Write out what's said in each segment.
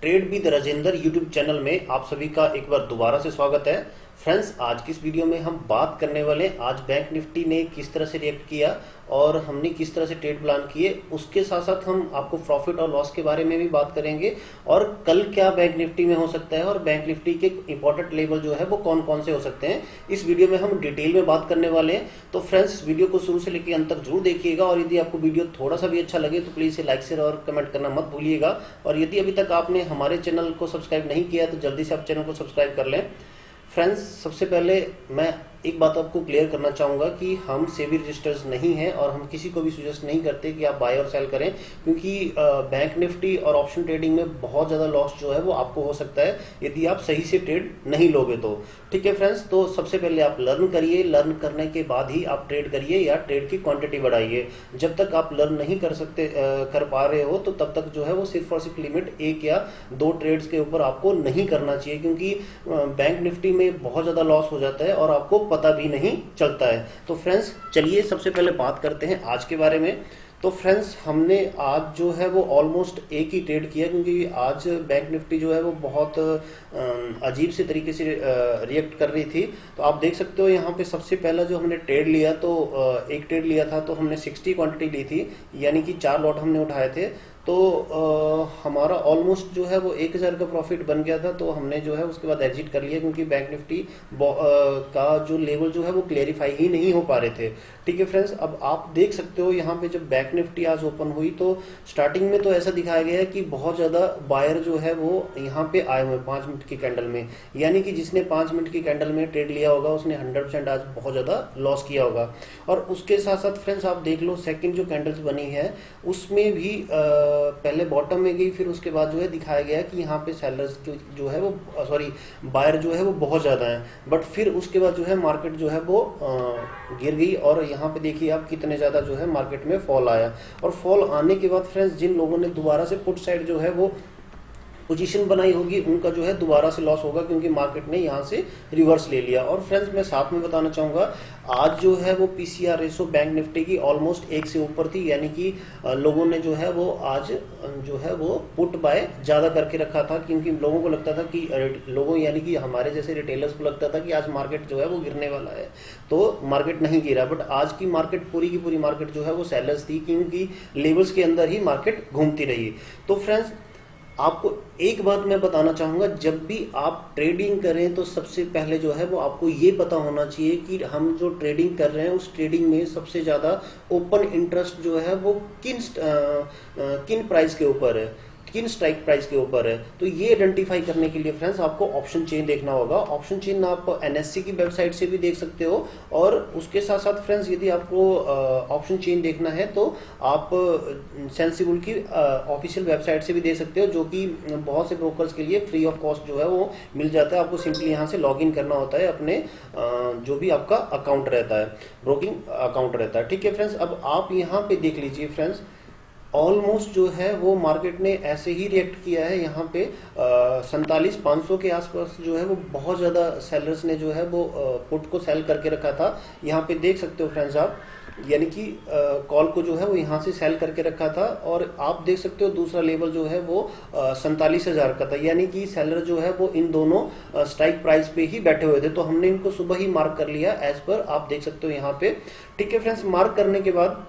Trade with Rajendra YouTube channel में आप सभी का एक बार दोबारा से स्वागत है। फ्रेंड्स, आज की इस वीडियो में हम बात करने वाले हैं आज बैंक निफ्टी ने किस तरह से रिएक्ट किया और हमने किस तरह से ट्रेड प्लान किए। उसके साथ साथ हम आपको प्रॉफिट और लॉस के बारे में भी बात करेंगे और कल क्या बैंक निफ्टी में हो सकता है और बैंक निफ्टी के इंपॉर्टेंट लेवल जो है वो कौन कौन से हो सकते हैं, इस वीडियो में हम डिटेल में बात करने वाले हैं। तो फ्रेंड्स, इस वीडियो को शुरू से लेकर अंत तक जरूर देखिएगा और यदि आपको वीडियो थोड़ा सा भी अच्छा लगे तो प्लीज इसे लाइक शेयर और कमेंट करना मत भूलिएगा। और यदि अभी तक आपने हमारे चैनल को सब्सक्राइब नहीं किया तो जल्दी से आप चैनल को सब्सक्राइब कर लें। फ्रेंड्स, सबसे पहले मैं एक बात आपको क्लियर करना चाहूंगा कि हम सेबी रजिस्टर्स नहीं हैं और हम किसी को भी सजेस्ट नहीं करते कि आप बाय और सेल करें, क्योंकि बैंक निफ्टी और ऑप्शन ट्रेडिंग में बहुत ज़्यादा लॉस जो है वो आपको हो सकता है यदि आप सही से ट्रेड नहीं लोगे तो। ठीक है फ्रेंड्स, तो सबसे पहले आप लर्न करिए, लर्न करने के बाद ही आप ट्रेड करिए या ट्रेड की क्वांटिटी बढ़ाइए। जब तक आप लर्न नहीं कर पा रहे हो तो तब तक जो है वो सिर्फ और सिर्फ लिमिट एक या दो ट्रेड्स के ऊपर आपको नहीं करना चाहिए, क्योंकि बैंक निफ्टी में बहुत ज़्यादा लॉस हो जाता है और आपको पता भी नहीं चलता है। तो फ्रेंड्स, चलिए सबसे पहले बात करते हैं आज के बारे में। तो फ्रेंड्स, हमने आज जो है वो ऑलमोस्ट एक ही ट्रेड किया, क्योंकि आज बैंक निफ्टी जो है वो बहुत अजीब से तरीके से रिएक्ट कर रही थी। तो आप देख सकते हो यहाँ पे सबसे पहला जो हमने ट्रेड लिया तो एक ट्रेड लिया था तो हमने 60 क्वांटिटी ली थी, यानी कि 4 लॉट हमने उठाए थे। तो हमारा ऑलमोस्ट जो है वो 1000 का प्रॉफिट बन गया था। तो हमने जो है उसके बाद एग्जिट कर लिया, क्योंकि बैंक निफ्टी का जो लेवल जो है वो क्लेरिफाई ही नहीं हो पा रहे थे। ठीक है फ्रेंड्स, अब आप देख सकते हो यहाँ पे जब बैंक निफ्टी आज ओपन हुई तो स्टार्टिंग में तो ऐसा दिखाया गया है कि बहुत ज्यादा बायर जो है वो यहाँ पे आए हुए 5 मिनट की कैंडल में, यानी कि जिसने 5 मिनट की कैंडल में ट्रेड लिया होगा उसने 100% आज बहुत ज्यादा लॉस किया होगा। और उसके साथ साथ फ्रेंड्स आप देख लो सेकंड जो कैंडल्स बनी है उसमें भी पहले बॉटम में गई, फिर उसके बाद जो है दिखाया गया कि यहाँ पे सेलर्स जो है वो बायर जो है वो बहुत ज्यादा है, बट फिर उसके बाद जो है मार्केट जो है वो गिर गई और यहाँ पे देखिए आप कितने ज्यादा जो है मार्केट में फॉल आया। और फॉल आने के बाद फ्रेंड्स जिन लोगों ने दोबारा से पुट साइड जो है वो पोजीशन बनाई होगी उनका जो है दोबारा से लॉस होगा, क्योंकि मार्केट ने यहाँ से रिवर्स ले लिया। और फ्रेंड्स, मैं साथ में बताना चाहूंगा आज जो है वो पीसीआर रेशो बैंक निफ्टी की ऑलमोस्ट 1 से ऊपर थी, यानी कि लोगों ने जो है वो आज जो है वो पुट बाय ज्यादा करके रखा था, क्योंकि लोगों को लगता था कि यानी कि हमारे जैसे रिटेलर्स को लगता था कि आज मार्केट जो है वो गिरने वाला है। तो मार्केट नहीं गिरा, बट आज की मार्केट पूरी की पूरी मार्केट जो है वो सेलर्स थी, क्योंकि लेवल्स के अंदर ही मार्केट घूमती रही। तो फ्रेंड्स, आपको एक बात मैं बताना चाहूंगा, जब भी आप ट्रेडिंग करें तो सबसे पहले जो है वो आपको ये पता होना चाहिए कि हम जो ट्रेडिंग कर रहे हैं उस ट्रेडिंग में सबसे ज्यादा ओपन इंटरेस्ट जो है वो किन प्राइस के ऊपर है, किन स्ट्राइक प्राइस के ऊपर है। तो ये आइडेंटिफाई करने के लिए फ्रेंड्स आपको ऑप्शन चेन देखना होगा। ऑप्शन चेन आप एनएससी की वेबसाइट से भी देख सकते हो, और उसके साथ साथ फ्रेंड्स यदि आपको ऑप्शन चेन देखना है तो आप सेंसिबल की ऑफिशियल वेबसाइट से भी देख सकते हो, जो कि बहुत से ब्रोकर्स के लिए फ्री ऑफ कॉस्ट जो है वो मिल जाता है। आपको सिंपली यहाँ से लॉग इन करना होता है अपने जो भी आपका अकाउंट रहता है, ब्रोकिंग अकाउंट रहता है। ठीक है फ्रेंड्स, अब आप यहाँ पे देख लीजिए फ्रेंड्स, ऑलमोस्ट जो है वो मार्केट ने ऐसे ही रिएक्ट किया है। यहाँ पे 47,500 के आसपास जो है वो बहुत ज़्यादा सेलर्स ने जो है वो पुट को सेल करके रखा था। यहाँ पे देख सकते हो फ्रेंड्स आप, यानी कि कॉल को जो है वो यहाँ से सेल करके रखा था। और आप देख सकते हो दूसरा लेवल जो है वो 47,000 का था, यानी कि सेलर जो है वो इन दोनों स्ट्राइक प्राइस पे ही बैठे हुए थे। तो हमने इनको सुबह ही मार्क कर लिया एज पर, आप देख सकते हो यहाँ पे। ठीक है फ्रेंड्स, मार्क करने के बाद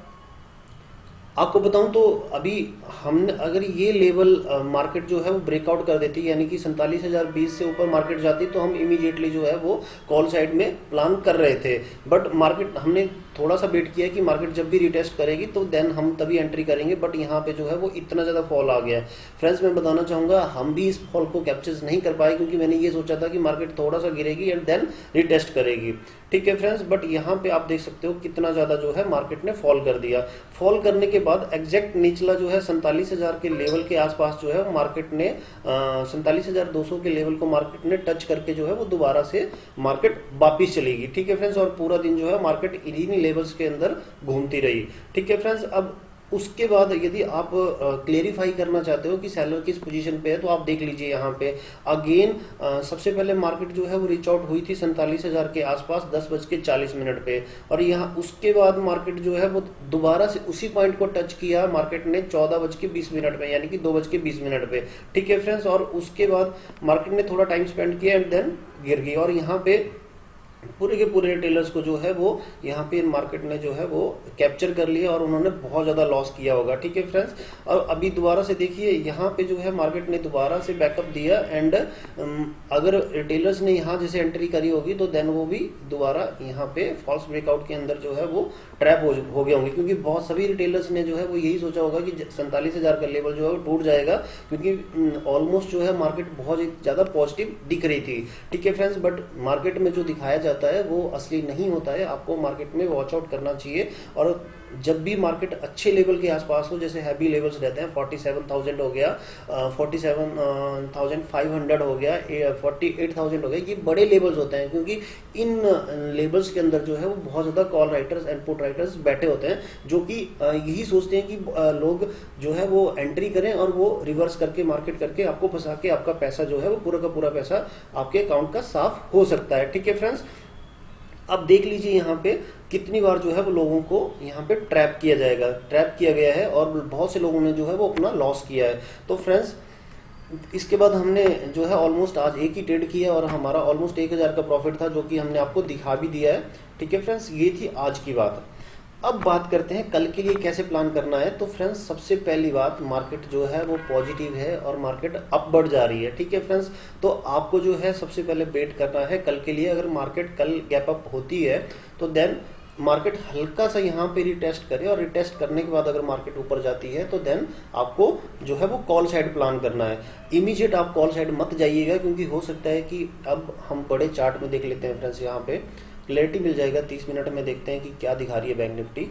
आपको बताऊं तो अभी हमने अगर ये लेवल मार्केट जो है वो ब्रेकआउट कर देती, यानी कि 47,020 से ऊपर मार्केट जाती, तो हम इमीडिएटली जो है वो कॉल साइड में प्लान कर रहे थे। बट मार्केट हमने थोड़ा सा वेट किया कि मार्केट जब भी रिटेस्ट करेगी तो देन हम तभी एंट्री करेंगे, बट यहाँ पे जो है वो इतना ज्यादा फॉल आ गया। फ्रेंड्स, मैं बताना चाहूंगा हम भी इस फॉल को कैप्चर नहीं कर पाए, क्योंकि मैंने ये सोचा था कि मार्केट थोड़ा सा गिरेगी एंड देन रिटेस्ट करेगी। ठीक है फ्रेंड्स, बट यहाँ पे आप देख सकते हो कितना ज्यादा जो है मार्केट ने फॉल कर दिया। फॉल करने के बाद एग्जैक्ट निचला जो है 47,000 के लेवल के आसपास जो है मार्केट ने 47,200 के लेवल को मार्केट ने टच करके जो है वो दोबारा से मार्केट वापिस चलेगी। ठीक है फ्रेंड्स, और पूरा दिन जो है मार्केट इन्हीं लेवल्स के अंदर घूमती रही। ठीक है फ्रेंड्स, अब उसके बाद यदि आप क्लेरिफाई करना चाहते हो कि सेलर किस पोजीशन पे है, तो आप देख लीजिए यहाँ पे अगेन सबसे पहले मार्केट जो है वो रीच आउट हुई थी 47,000 के आसपास 10:40 पे, और यहाँ उसके बाद मार्केट जो है वो दोबारा से उसी पॉइंट को टच किया मार्केट ने 14:20 पे, यानी कि 2:20 पे। ठीक है फ्रेंड्स, और उसके बाद मार्केट ने थोड़ा टाइम स्पेंड किया एंड देन गिर गई, और यहाँ पे पूरे के पूरे रिटेलर्स को जो है वो यहाँ पे मार्केट ने जो है वो कैप्चर कर लिया और उन्होंने बहुत ज़्यादा लॉस किया होगा। ठीक है फ्रेंड्स, और अभी दोबारा से देखिए यहाँ पे जो है मार्केट ने दोबारा से बैकअप दिया एंड अगर रिटेलर्स ने यहाँ जैसे एंट्री करी होगी तो देन वो भी दोबारा यहाँ पे फॉल्स ब्रेकआउट के अंदर जो है वो ट्रैप हो गए होंगे, क्योंकि बहुत सभी रिटेलर्स ने जो है वो यही सोचा होगा कि 47,000 का लेवल जो है वो टूट जाएगा, क्योंकि ऑलमोस्ट जो है मार्केट बहुत ज़्यादा पॉजिटिव दिख रही थी। ठीक है फ्रेंड्स, बट मार्केट में जो दिखाया जाता है वो असली नहीं होता है, आपको मार्केट में वॉच आउट करना चाहिए। और जब भी मार्केट अच्छे लेवल के आसपास हो, जैसे हैवी लेवल्स रहते हैं 47,000 हो गया, 47,500 हो गया, 48,000 हो गया, ये बड़े लेवल्स होते हैं, क्योंकि इन लेवल्स के अंदर जो है वो बहुत ज़्यादा call writers and put writers बैठे होते हैं, जो कि यही सोचते हैं कि लोग जो है वो एंट्री करें और वो रिवर्स करके मार्केट करके आपको फंसा के आपका पैसा जो है वो पूरा का पूरा पैसा आपके अकाउंट का साफ हो सकता है। ठीक है फ्रेंड्स, अब देख लीजिए यहाँ पे कितनी बार जो है वो लोगों को यहाँ पे ट्रैप किया गया है और बहुत से लोगों ने जो है वो अपना लॉस किया है। तो फ्रेंड्स, इसके बाद हमने जो है ऑलमोस्ट आज एक ही ट्रेड किया और हमारा ऑलमोस्ट 1,000 का प्रॉफिट था, जो कि हमने आपको दिखा भी दिया है। ठीक है फ्रेंड्स, ये थी आज की बात। अब बात करते हैं कल के लिए कैसे प्लान करना है। तो फ्रेंड्स, सबसे पहली बात, मार्केट जो है वो पॉजिटिव है और मार्केट अप बढ़ जा रही है। ठीक है फ्रेंड्स, तो आपको जो है सबसे पहले वेट करना है कल के लिए। अगर मार्केट कल गैप अप होती है तो देन मार्केट हल्का सा यहाँ पे रिटेस्ट करे, और रिटेस्ट करने के बाद अगर मार्केट ऊपर जाती है तो देन आपको जो है वो कॉल साइड प्लान करना है। इमीडिएट आप कॉल साइड मत जाइएगा, क्योंकि हो सकता है कि अब हम बड़े चार्ट में देख लेते हैं फ्रेंड्स, यहाँ पे क्लैरिटी मिल जाएगा। 30 मिनट में देखते हैं कि क्या दिखा रही है बैंक निफ्टी।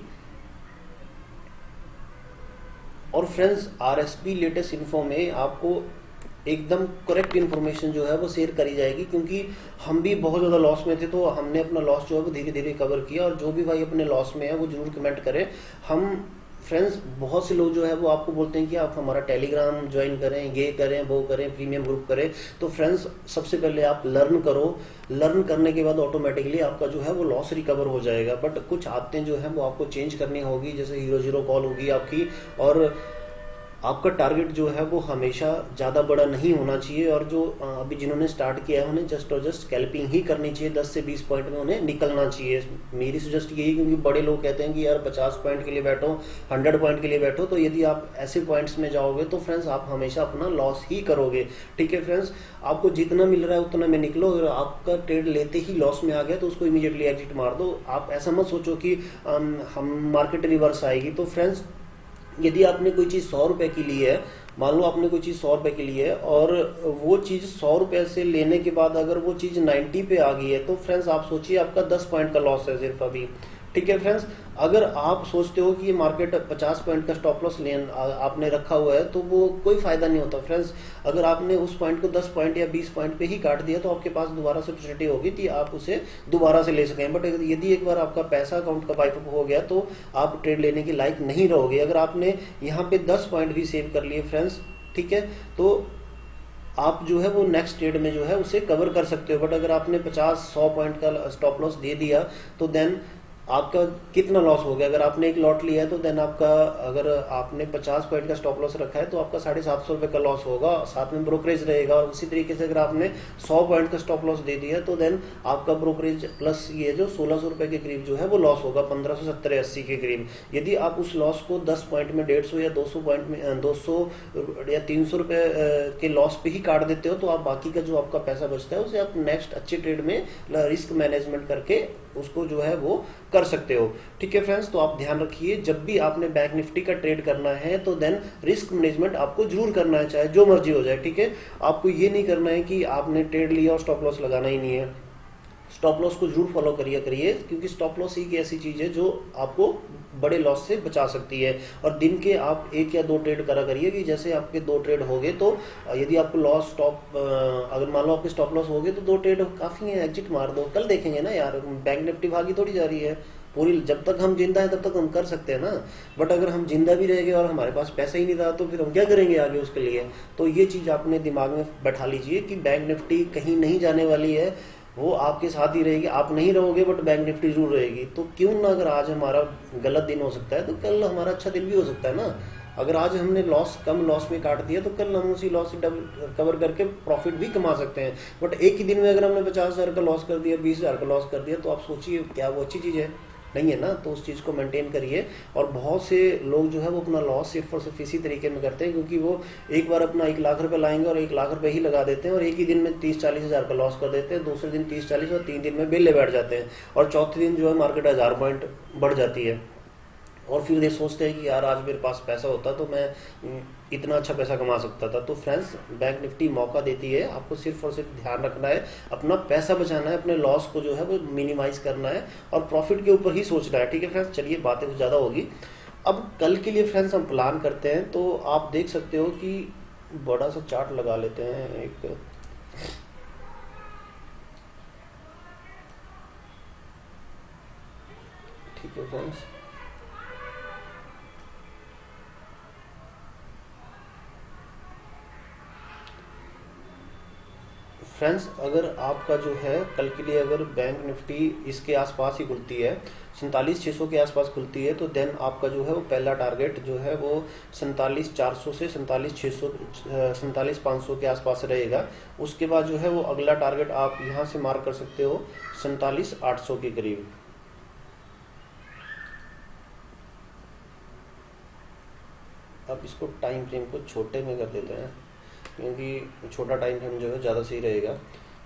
और फ्रेंड्स, आरएसपी लेटेस्ट इन्फो में आपको एकदम करेक्ट इन्फॉर्मेशन जो है वो शेयर करी जाएगी, क्योंकि हम भी बहुत ज़्यादा लॉस में थे, तो हमने अपना लॉस जो है वो धीरे धीरे कवर किया। और जो भी भाई अपने लॉस में है वो जरूर कमेंट करें। हम फ्रेंड्स, बहुत से लोग जो है वो आपको बोलते हैं कि आप हमारा टेलीग्राम ज्वाइन करें, ये करें, वो करें, प्रीमियम ग्रुप करें। तो फ्रेंड्स, सबसे पहले आप लर्न करो। लर्न करने के बाद ऑटोमेटिकली आपका जो है वो लॉस रिकवर हो जाएगा। बट कुछ आदतें जो है वो आपको चेंज करनी होगी, जैसे हीरो कॉल होगी आपकी, और आपका टारगेट जो है वो हमेशा ज़्यादा बड़ा नहीं होना चाहिए। और जो अभी जिन्होंने स्टार्ट किया है उन्हें जस्ट और जस्ट स्कैल्पिंग ही करनी चाहिए, 10 से 20 पॉइंट में उन्हें निकलना चाहिए। मेरी सजेस्ट यही, क्योंकि बड़े लोग कहते हैं कि यार 50 पॉइंट के लिए बैठो, 100 पॉइंट के लिए बैठो, तो यदि आप ऐसे पॉइंट्स में जाओगे तो फ्रेंड्स आप हमेशा अपना लॉस ही करोगे। ठीक है फ्रेंड्स, आपको जितना मिल रहा है उतना में निकलो। अगर आपका ट्रेड लेते ही लॉस में आ गया तो उसको इमीडिएटली एग्जिट मार दो। आप ऐसा मत सोचो कि हम मार्केट रिवर्स आएगी। तो फ्रेंड्स, यदि आपने कोई चीज़ 100 रुपए की ली है, मान लो आपने कोई चीज़ 100 रुपए की ली है, और वो चीज़ 100 रुपए से लेने के बाद अगर वो चीज़ 90 पे आ गई है, तो फ्रेंड्स आप सोचिए आपका 10 पॉइंट का लॉस है सिर्फ अभी। ठीक है फ्रेंड्स, अगर आप सोचते हो कि ये मार्केट 50 पॉइंट का स्टॉप लॉस आपने रखा हुआ है तो वो कोई फायदा नहीं होता फ्रेंड्स। अगर आपने उस पॉइंट को 10 पॉइंट या 20 पॉइंट पे ही काट दिया तो आपके पास दोबारा से अपॉर्चुनिटी होगी कि आप उसे दोबारा से ले सकें। बट यदि एक बार आपका पैसा अकाउंट का वाइप अप हो गया तो आप ट्रेड लेने के लायक नहीं रहोगे। अगर आपने यहाँ पे 10 पॉइंट भी सेव कर लिए फ्रेंड्स, ठीक है, तो आप जो है वो नेक्स्ट ट्रेड में जो है उसे कवर कर सकते हो। बट अगर आपने 50-100 पॉइंट का स्टॉप लॉस दे दिया तो देन आपका कितना लॉस हो गया। अगर आपने एक लॉट लिया है तो देन आपका, अगर आपने 50 पॉइंट का स्टॉप लॉस रखा है तो आपका 750 रुपये का लॉस होगा, साथ में ब्रोकरेज रहेगा। और उसी तरीके से अगर आपने 100 पॉइंट का स्टॉप लॉस दे दिया तो देन आपका ब्रोकरेज प्लस ये जो 1600 रुपये के करीब जो है वो लॉस होगा, 1570-80 के करीब। यदि आप उस लॉस को 10 पॉइंट में 150 या 200 पॉइंट में 200 या 300 रुपये के लॉस पे ही काट देते हो तो आप बाकी का जो आपका पैसा बचता है उसे आप नेक्स्ट अच्छे ट्रेड में रिस्क मैनेजमेंट करके उसको जो है वो कर सकते हो। ठीक है फ्रेंड्स, तो आप ध्यान रखिए, जब भी आपने बैंक निफ्टी का ट्रेड करना है तो देन रिस्क मैनेजमेंट आपको जरूर करना है, चाहे जो मर्जी हो जाए। ठीक है, आपको ये नहीं करना है कि आपने ट्रेड लिया और स्टॉप लॉस लगाना ही नहीं है। स्टॉप लॉस को जरूर फॉलो करिए, क्योंकि स्टॉप लॉस ही ऐसी चीज है जो आपको बड़े लॉस से बचा सकती है। और दिन के आप 1 या 2 ट्रेड करा करिए, कि जैसे आपके 2 ट्रेड हो गए तो यदि आपको लॉस स्टॉप, अगर मान लो आपके स्टॉप लॉस हो गए तो 2 ट्रेड काफी है, एग्जिट मार दो। कल देखेंगे ना यार, बैंक निफ्टी भागी थोड़ी जा रही है, पूरी जब तक हम जिंदा है तब तक हम कर सकते हैं ना। बट अगर हम जिंदा भी रह गए और हमारे पास पैसा ही नहीं रहा तो फिर हम क्या करेंगे आगे उसके लिए। तो ये चीज आपने दिमाग में बैठा लीजिए कि बैंक निफ्टी कहीं नहीं जाने वाली है, वो आपके साथ ही रहेगी। आप नहीं रहोगे बट बैंक निफ्टी जरूर रहेगी। तो क्यों ना, अगर आज हमारा गलत दिन हो सकता है तो कल हमारा अच्छा दिन भी हो सकता है ना। अगर आज हमने कम लॉस में काट दिया तो कल हम उसी लॉस से डबल कवर करके प्रॉफिट भी कमा सकते हैं। बट एक ही दिन में अगर हमने 50,000 का लॉस कर दिया, 20,000 का लॉस कर दिया, तो आप सोचिए क्या वो अच्छी चीज़ है? नहीं है ना। तो उस चीज़ को मेंटेन करिए। और बहुत से लोग जो है वो अपना लॉस सिर्फ और सिर्फ इसी तरीके में करते हैं, क्योंकि वो एक बार अपना 1,00,000 रुपये लाएंगे और 1,00,000 रुपये ही लगा देते हैं और एक ही दिन में 30-40 हज़ार का लॉस कर देते हैं, दूसरे दिन 30-40 और 3 दिन में बेले बैठ जाते हैं और चौथे दिन जो है मार्केट 1000 पॉइंट बढ़ जाती है। और फिर ये सोचते हैं कि यार आज मेरे पास पैसा होता तो मैं इतना अच्छा पैसा कमा सकता था। तो फ्रेंड्स, बैंक निफ्टी मौका देती है, आपको सिर्फ और सिर्फ ध्यान रखना है, अपना पैसा बचाना है, अपने लॉस को जो है वो मिनिमाइज करना है और प्रॉफिट के ऊपर ही सोचना है। ठीक है फ्रेंड्स, चलिए बातें कुछ ज़्यादा होगी। अब कल के लिए फ्रेंड्स हम प्लान करते हैं। तो आप देख सकते हो कि बड़ा सा चार्ट लगा लेते हैं एक। ठीक है फ्रेंड्स, अगर आपका जो है कल के लिए अगर बैंक निफ्टी इसके आसपास ही खुलती है, 47,600 के आसपास खुलती है, तो देन आपका जो है वो पहला टारगेट जो है वो 47,400 से 47,600 47,500 के आसपास रहेगा। उसके बाद जो है वो अगला टारगेट आप यहाँ से मार्क कर सकते हो 47,800 के करीब। अब इसको टाइम फ्रेम को छोटे में कर देते हैं, क्योंकि छोटा टाइम फ्रेम जो है ज़्यादा सही रहेगा।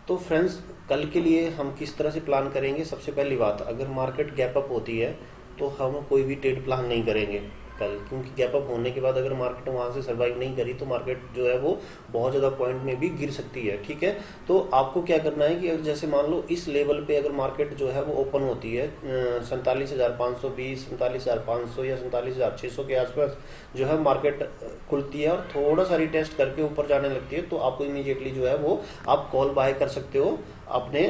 तो फ्रेंड्स, कल के लिए हम किस तरह से प्लान करेंगे? सबसे पहली बात, अगर मार्केट गैप अप होती है तो हम कोई भी ट्रेड प्लान नहीं करेंगे कल, क्योंकि गैप अप होने के बाद अगर मार्केट वहाँ से सर्वाइव नहीं करी तो मार्केट जो है वो बहुत ज़्यादा पॉइंट में भी गिर सकती है। ठीक है, तो आपको क्या करना है कि अगर जैसे मान लो इस लेवल पे अगर मार्केट जो है वो ओपन होती है 47,520, 47,500 या 47,600 के आसपास जो है मार्केट खुलती है और थोड़ा सा रिटेस्ट करके ऊपर जाने लगती है, तो आपको इमीडिएटली जो है वो आप कॉल बाय कर सकते हो अपने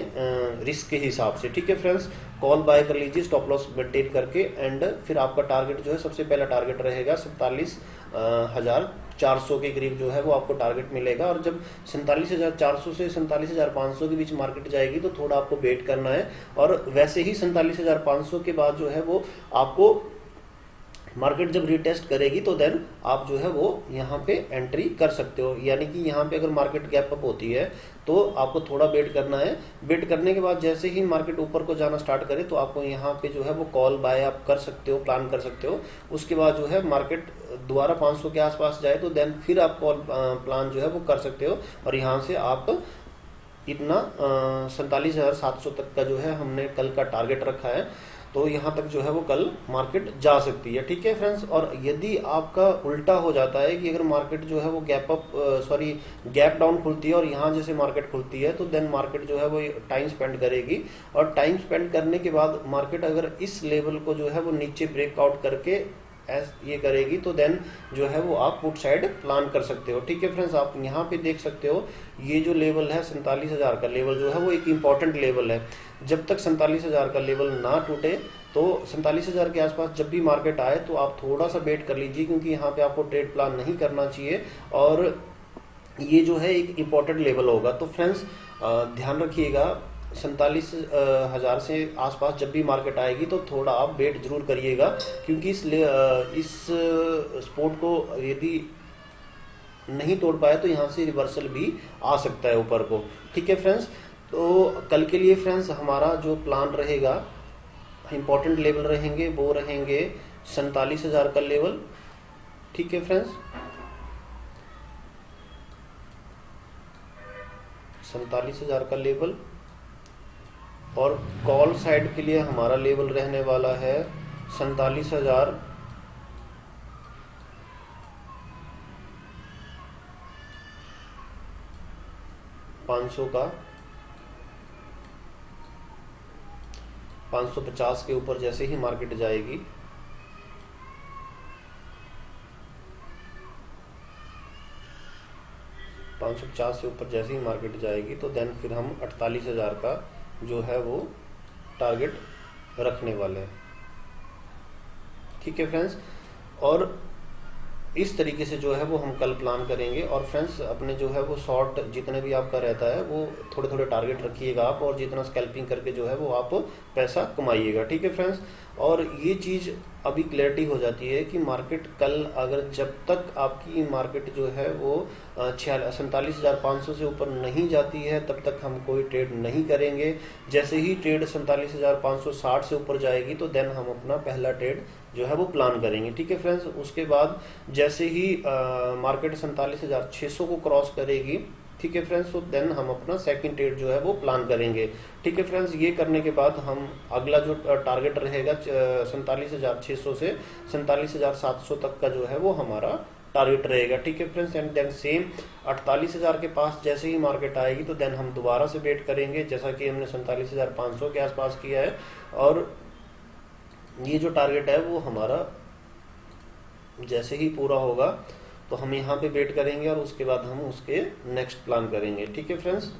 रिस्क के हिसाब से। ठीक है फ्रेंड्स, कॉल बाय कर लीजिए स्टॉप लॉस मेंटेन करके। एंड फिर आपका टारगेट जो है, सबसे पहला टारगेट रहेगा 47,400 के करीब जो है वो आपको टारगेट मिलेगा। और जब 47,400 से 47,500 के बीच मार्केट जाएगी तो थोड़ा आपको वेट करना है। और वैसे ही 47,500 के बाद जो है वो आपको मार्केट जब रिटेस्ट करेगी तो देन आप जो है वो यहाँ पे एंट्री कर सकते हो। यानी कि यहाँ पे अगर मार्केट गैप अप होती है तो आपको थोड़ा वेट करना है। वेट करने के बाद जैसे ही मार्केट ऊपर को जाना स्टार्ट करे तो आपको यहाँ पे जो है वो कॉल बाय आप कर सकते हो, प्लान कर सकते हो। उसके बाद जो है मार्केट दोबारा 500 के आसपास जाए तो देन फिर आप कॉल प्लान जो है वो कर सकते हो। और यहाँ से आप इतना 47,700 तक का जो है हमने कल का टारगेट रखा है, तो यहाँ तक जो है वो कल मार्केट जा सकती है। ठीक है फ्रेंड्स, और यदि आपका उल्टा हो जाता है कि अगर मार्केट जो है वो गैप डाउन खुलती है और यहाँ जैसे मार्केट खुलती है तो देन मार्केट जो है वो टाइम स्पेंड करेगी। और टाइम स्पेंड करने के बाद मार्केट अगर इस लेवल को जो है वो नीचे ब्रेकआउट करके ये करेगी तो देन जो है वो आप पुट साइड प्लान कर सकते हो। ठीक है फ्रेंड्स, आप यहाँ पे देख सकते हो ये जो लेवल है 47,000 का लेवल जो है वो एक इम्पॉर्टेंट लेवल है। जब तक 47,000 का लेवल ना टूटे तो 47,000 के आसपास जब भी मार्केट आए तो आप थोड़ा सा वेट कर लीजिए, क्योंकि यहाँ पे आपको ट्रेड प्लान नहीं करना चाहिए और ये जो है एक इम्पॉर्टेंट लेवल होगा। तो फ्रेंड्स ध्यान रखिएगा, 47,000 से आसपास जब भी मार्केट आएगी तो थोड़ा आप वेट जरूर करिएगा, क्योंकि इस स्पोर्ट को यदि नहीं तोड़ पाए तो यहाँ से रिवर्सल भी आ सकता है ऊपर को। ठीक है फ्रेंड्स, तो कल के लिए फ्रेंड्स हमारा जो प्लान रहेगा, इंपॉर्टेंट लेवल रहेंगे वो रहेंगे 47,000 का लेवल। ठीक है फ्रेंड्स, 47,000 का लेवल। और कॉल साइड के लिए हमारा लेवल रहने वाला है 47,500 का। 550 के ऊपर जैसे ही मार्केट जाएगी 550 से ऊपर जैसे ही मार्केट जाएगी तो फिर हम 48,000 का जो है वो टारगेट रखने वाले हैं। ठीक है फ्रेंड्स। और इस तरीके से जो है वो हम कल प्लान करेंगे। और फ्रेंड्स अपने जो है वो शॉर्ट जितने भी आपका रहता है वो थोड़े थोड़े टारगेट रखिएगा आप, और जितना स्कैल्पिंग करके जो है वो आप पैसा कमाइएगा, ठीक है फ्रेंड्स। और ये चीज़ अभी क्लैरिटी हो जाती है कि मार्केट कल अगर जब तक आपकी मार्केट जो है वो 47,500 से ऊपर नहीं जाती है तब तक हम कोई ट्रेड नहीं करेंगे। जैसे ही ट्रेड 47,560 से ऊपर जाएगी तो देन हम अपना पहला ट्रेड जो है वो प्लान करेंगे, ठीक है फ्रेंड्स। उसके बाद जैसे ही मार्केट 47,600 को क्रॉस करेगी, ठीक है फ्रेंड्स, तो देन हम अपना सेकंड ट्रेड जो है वो प्लान करेंगे, ठीक है फ्रेंड्स। ये करने के बाद हम अगला जो टारगेट रहेगा 47,600 से 47,700 तक का जो है वो हमारा टारगेट रहेगा, ठीक है फ्रेंड्स। एंड देन सेम 48,000 के पास जैसे ही मार्केट आएगी तो देन हम दोबारा से वेट करेंगे, जैसा कि हमने 47,500 के आसपास किया है। और ये जो टारगेट है वो हमारा जैसे ही पूरा होगा तो हम यहाँ पे वेट करेंगे और उसके बाद हम उसके नेक्स्ट प्लान करेंगे, ठीक है फ्रेंड्स।